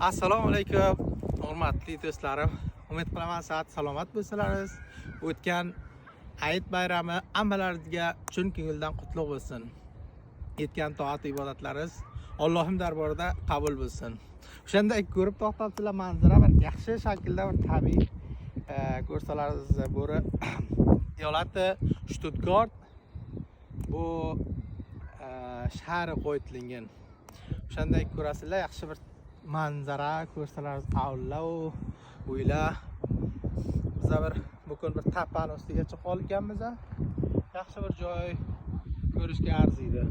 Assalomu alaykum, hurmatli do'stlarim. Umid qilaman sa'at salomat bo'lsalaringiz. O'tgan Hayit bayrami hammalaringizga chin ko'ngildan qutlug' bo'lsin. Yetgan toat ibodatlaringiz Allohim darborida qabul bo'lsin. O'shanda ko'rib to'xtabsizlar, manzara bir yaxshi shaklda bir tabiiy ko'rsalaringiz bo'ri yolati Stuttgart bu shahri qo'yilgan. O'shanda ko'rasizlar, yaxshi bir manzara ko'rsalaringiz avla o'yla. Biz bir bugun bir tapani ustiga chiqib olganmiz. Yaxshi bir joy ko'rishga arziydi.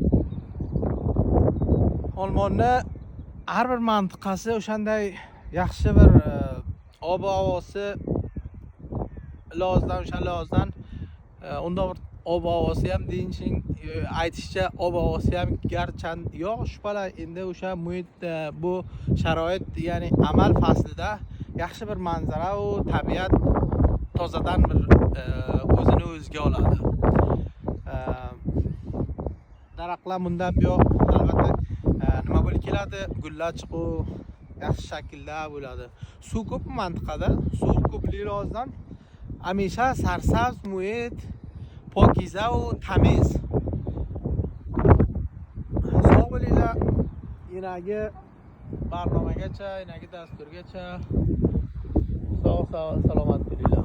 Olmonni har bir mantiqasi o'shanday yaxshi bir ob-havosi lozdan unda bir ob-havosi ham deyishing aytishcha ob-havosi ham garchan yo'q shubhala endi o'sha muhit bu sharoit ya'ni amal faslida yaxshi bir manzara va tabiat tozadan bir o'zini o'ziga oladi. Daraxtlar bunda yo'q, albatta nima bo'lib keladi? Gullar chiqib yaxshi shaklda bo'ladi. Suv ko'p mantiqada, suv ko'plig'idan hamisha sarsabz muhit, pokiza va tamiz. Sog' bo'linglar. Yanagi barnomagacha, yanagi dasturgacha sog' salomat bo'linglar.